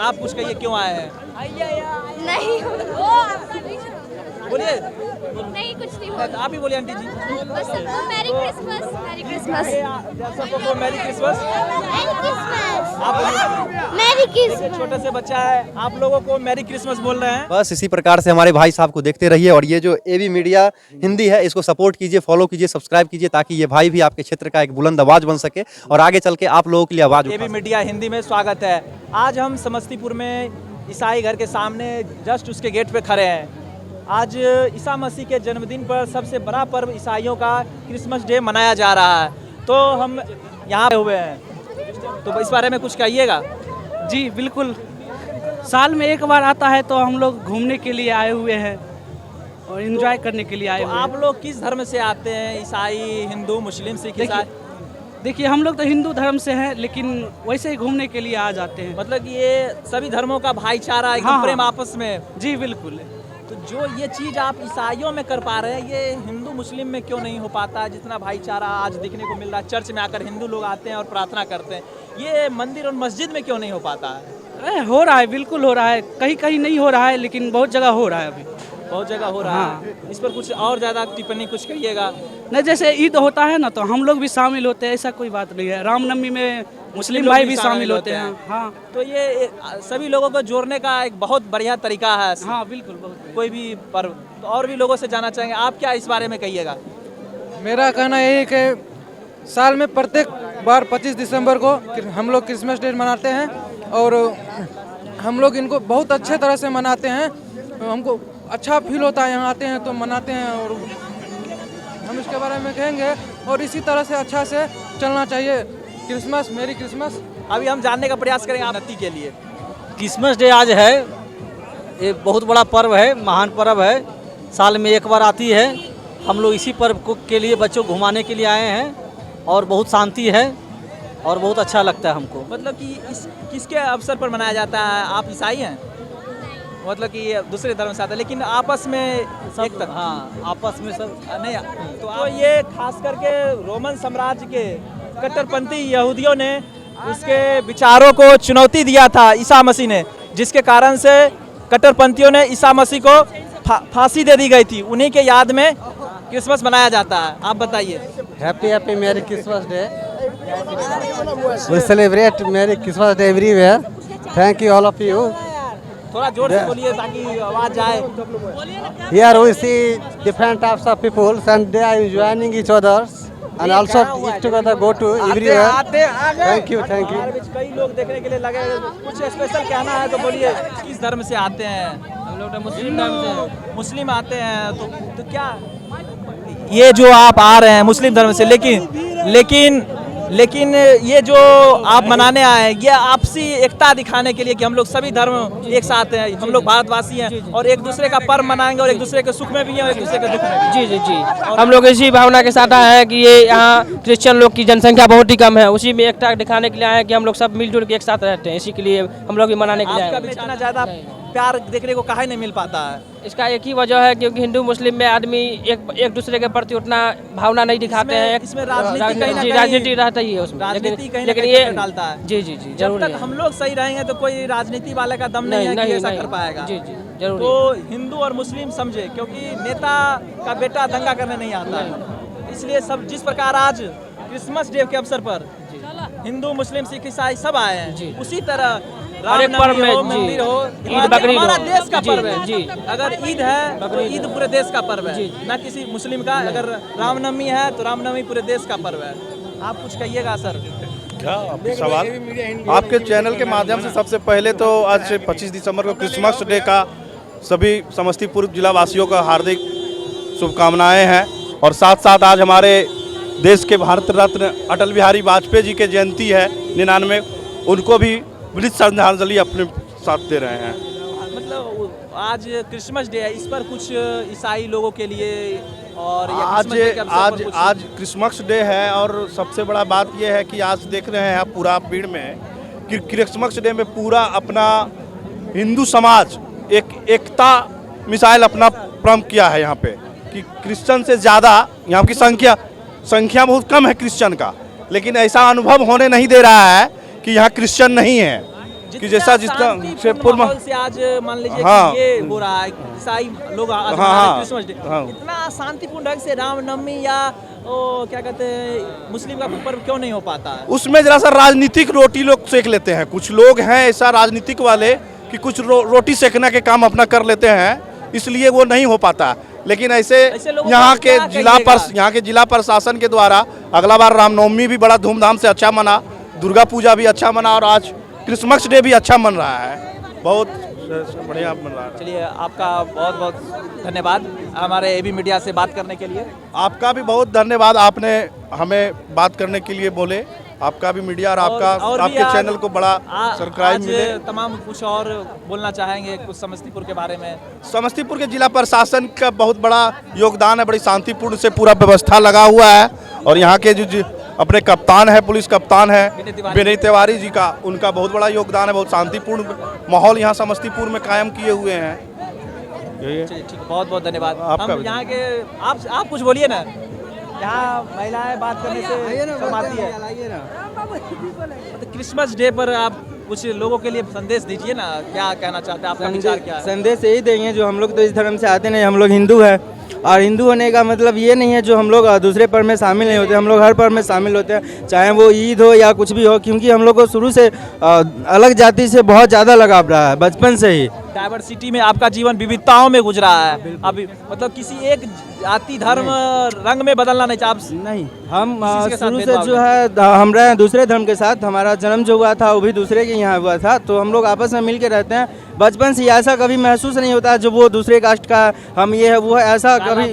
आप कुछ कहिए, क्यों आए हैं? नहीं बोलिए। नहीं कुछ नहीं बोल। आप ही बोलिए आंटी जी। बस सबको मैरी क्रिसमस, मैरी क्रिसमस, सबको मैरी क्रिसमस। मैरी क्रिसमस, आप बोलिए। मैरी देखिए, क्रिसमस। छोटे से बच्चा है, आप लोगों को मैरी क्रिसमस बोल रहे हैं। बस इसी प्रकार से हमारे भाई साहब को देखते रहिए और ये जो एबी मीडिया हिंदी है इसको सपोर्ट कीजिए, फॉलो कीजिए, सब्सक्राइब कीजिए ताकि ये भाई भी आपके क्षेत्र का एक बुलंद आवाज बन सके और आगे चल के आप लोगों के लिए आवाज एबी मीडिया हिंदी में स्वागत है। आज हम समस्तीपुर में ईसाई घर के सामने जस्ट उसके गेट पे खड़े हैं। आज ईसा मसीह के जन्मदिन पर सबसे बड़ा पर्व ईसाइयों का क्रिसमस डे मनाया जा रहा है, तो हम यहाँ हुए हैं, तो इस बारे में कुछ कहिएगा। जी बिल्कुल, साल में एक बार आता है तो हम लोग घूमने के लिए आए हुए हैं और एंजॉय करने के लिए आए तो हुए हैं। आप लोग किस धर्म से आते हैं? ईसाई, हिंदू, मुस्लिम, सिख, ईसाई? देखिए हम लोग तो हिंदू धर्म से हैं, लेकिन वैसे ही घूमने के लिए आ जाते हैं। मतलब कि ये सभी धर्मों का भाईचारा, एकदम हाँ। प्रेम आपस में। जी बिल्कुल। तो जो ये चीज़ आप ईसाइयों में कर पा रहे हैं, ये हिंदू मुस्लिम में क्यों नहीं हो पाता? जितना भाईचारा आज देखने को मिल रहा है, चर्च में आकर हिंदू लोग आते हैं और प्रार्थना करते हैं, ये मंदिर और मस्जिद में क्यों नहीं हो पाता है? हो रहा है, बिल्कुल हो रहा है, कहीं कहीं नहीं हो रहा है लेकिन बहुत जगह हो रहा है अभी। बहुत जगह हो रहा है। इस पर कुछ और ज़्यादा टिप्पणी कुछ करिएगा। नहीं, जैसे ईद होता है ना तो हम लोग भी शामिल होते हैं, ऐसा कोई बात नहीं है। रामनवमी में मुस्लिम लोग भाई भी भी शामिल शामिल होते होते हैं। हाँ तो ये सभी लोगों को जोड़ने का एक बहुत बढ़िया तरीका है। हाँ बिल्कुल, बहुत। कोई भी पर्व, तो और भी लोगों से जानना चाहेंगे, आप क्या इस बारे में कहिएगा? मेरा कहना यही है कि साल में प्रत्येक बार 25 दिसंबर को हम लोग क्रिसमस डे मनाते हैं और हम लोग इनको बहुत अच्छे तरह से मनाते हैं। हमको अच्छा फील होता है, यहाँ आते हैं तो मनाते हैं और हम इसके बारे में कहेंगे और इसी तरह से अच्छा से चलना चाहिए। क्रिसमस, मेरी क्रिसमस। अभी हम जानने का प्रयास करेंगे उन्नति के लिए। क्रिसमस डे आज है, ये बहुत बड़ा पर्व है, महान पर्व है, साल में एक बार आती है। हम लोग इसी पर्व को के लिए बच्चों को घुमाने के लिए आए हैं और बहुत शांति है और बहुत अच्छा लगता है हमको। मतलब कि इस किसके अवसर पर मनाया जाता है? आप ईसाई हैं? मतलब कि ये दूसरे धर्म से आता है, लेकिन आपस में सब हाँ, आपस में सब नहीं। तो ये खास करके रोमन साम्राज्य के कट्टरपंथी यहूदियों ने उसके विचारों को चुनौती दिया था ईसा मसीह ने, जिसके कारण से कट्टरपंथियों ने ईसा मसीह को फांसी दे दी गई थी। उन्हीं के याद में क्रिसमस मनाया जाता है। आप बताइए। Happy happy merry Christmas day. We celebrate merry Christmas day everywhere. Thank you all of you. थोड़ा जोर से बोलिए ताकि आवाज आए। Here we see different types of people and they are joining each others and also each together go to everywhere. Thank you, thank you. हमारे बीच कई लोग देखने के लिए लगे। कुछ स्पेशल कहना है तो बोलिए। किस धर्म से आते हैं? हम लोग मुस्लिम धर्म से। मुस्लिम आते हैं तो क्या ये जो आप आ रहे हैं मुस्लिम धर्म से, लेकिन ये जो आप मनाने आए हैं, ये आपसी एकता दिखाने के लिए कि हम लोग सभी धर्म एक साथ हैं, हम लोग भारतवासी हैं और एक दूसरे का पर्व मनाएंगे और एक दूसरे के सुख में भी हैं और एक दूसरे के दुख में भी। जी, हम लोग इसी भावना के साथ आए हैं कि ये यहाँ क्रिश्चियन लोग की जनसंख्या बहुत ही कम है, उसी में एकता दिखाने के लिए आए हैं कि हम लोग सब मिलजुल के एक साथ रहते हैं, इसी के लिए हम लोग भी मनाने के लिए आए हैं। इतना ज़्यादा प्यार देखने को काहे नहीं मिल पाता है? इसका एक ही वजह है क्योंकि हिंदू मुस्लिम में आदमी एक दूसरे के प्रति उतना भावना नहीं दिखाते हैं। इसमें राजनीति कहीं ना कहीं राजनीति रहता ही है उसमें, राजनीति कहीं ना लेकिन कहीं ये डालता है। जी जब जरूर तक हम लोग सही रहेंगे तो कोई राजनीति वाले का दम नहीं है कि ऐसा कर पाएगा। जी जरूर। तो हिंदू और मुस्लिम समझे, क्योंकि नेता का बेटा दंगा करने नहीं आता है। इसलिए सब जिस प्रकार आज क्रिसमस डे के अवसर पर हिंदू, मुस्लिम, सिख, ईसाई सब आए हैं, उसी तरह हर एक पर्व में मंदिर हो, ईद बकरीद हमारा हो। देश का पर्व है। जी। अगर ईद है तो ईद पूरे देश का पर्व है, ना किसी मुस्लिम का। अगर रामनवमी है तो रामनवमी पूरे देश का पर्व है। आप कुछ कहिएगा सर। क्या सवाल? आपके चैनल के माध्यम से सबसे पहले तो आज 25 दिसंबर को क्रिसमस डे का सभी समस्तीपुर जिला वासियों का हार्दिक शुभकामनाएं हैं और साथ साथ आज हमारे देश के भारत रत्न अटल बिहारी वाजपेयी जी के जयंती है 99, उनको भी विनीत श्रद्धांजलि अपने साथ दे रहे हैं। मतलब आज क्रिसमस डे है, इस पर कुछ ईसाई लोगों के लिए और आज क्रिसमस डे है और सबसे बड़ा बात यह है कि आज देख रहे हैं आप पूरा भीड़ में कि क्रिसमस डे में पूरा अपना हिंदू समाज एकता मिसाइल अपना प्रम्प किया है यहाँ पे कि क्रिश्चियन से ज़्यादा यहाँ की संख्या बहुत कम है क्रिश्चियन का, लेकिन ऐसा अनुभव होने नहीं दे रहा है कि यहाँ क्रिश्चियन नहीं है। कि जैसा जिसका शांतिपूर्ण माहौल से आज मान लीजिए हाँ। कि ये हो रहा है, ईसाई लोग आज मना रहे हैं क्रिसमस डे, इतना शांतिपूर्ण ढंग से रामनवमी या क्या कहते हैं मुस्लिम का पर्व क्यों नहीं हो पाता है? उसमें जरा सा राजनीतिक रोटी लोग सेक लेते हैं। कुछ लोग हैं ऐसा राजनीतिक वाले कि कुछ रोटी सेकने के काम अपना कर लेते हैं, इसलिए वो नहीं हो पाता। लेकिन ऐसे लोगों यहाँ को के क्या यहाँ के जिला प्रशासन के द्वारा अगला बार रामनवमी भी बड़ा धूमधाम से अच्छा मना, दुर्गा पूजा भी अच्छा मना और आज क्रिसमस डे भी अच्छा मन रहा है, बहुत बढ़िया मन रहा है। चलिए, आपका बहुत बहुत धन्यवाद हमारे एबी मीडिया से बात करने के लिए। आपका भी बहुत धन्यवाद, आपने हमें बात करने के लिए बोले। आपका भी मीडिया और आपके चैनल को बड़ा सब्सक्राइब मिले। तमाम कुछ और बोलना चाहेंगे कुछ समस्तीपुर के बारे में? समस्तीपुर के जिला प्रशासन का बहुत बड़ा योगदान है, बड़ी शांतिपूर्ण से पूरा व्यवस्था लगा हुआ है और यहाँ के जो अपने कप्तान है, पुलिस कप्तान है विनय तिवारी जी का, उनका बहुत बड़ा योगदान है। बहुत शांतिपूर्ण माहौल यहाँ समस्तीपुर में कायम किए हुए हैं। चलिए, ठीक, बहुत बहुत धन्यवाद। आपका हम यहाँ के आप कुछ बोलिए ना, यहाँ महिलाएं बात करने से शर्माती है। तो क्रिसमस डे पर आप कुछ लोगों के लिए संदेश दीजिए ना, क्या कहना चाहते हैं, आपका विचार क्या है? संदेश यही देंगे, जो हम लोग तो इस धर्म से आते नहीं, हम लोग हिंदू हैं और हिंदू होने का मतलब ये नहीं है जो हम लोग दूसरे पर्व में शामिल नहीं होते, हम लोग हर पर्व में शामिल होते हैं, चाहे वो ईद हो या कुछ भी हो, क्योंकि हम लोग को शुरू से अलग जाति से बहुत ज़्यादा लगाव रहा है बचपन से ही। डाइवर्सिटी में आपका जीवन विविधताओं में गुजरा है, अभी मतलब किसी एक जाति धर्म रंग में बदलना नहीं चाहते? नहीं, हम शुरू से जो है हम रहे दूसरे धर्म के साथ, हमारा जन्म जो हुआ था वो भी दूसरे के यहाँ हुआ था, तो हम लोग आपस में मिल के रहते हैं। बचपन से ऐसा कभी महसूस नहीं होता जो वो दूसरे कास्ट का हम ये है वो है, ऐसा कभी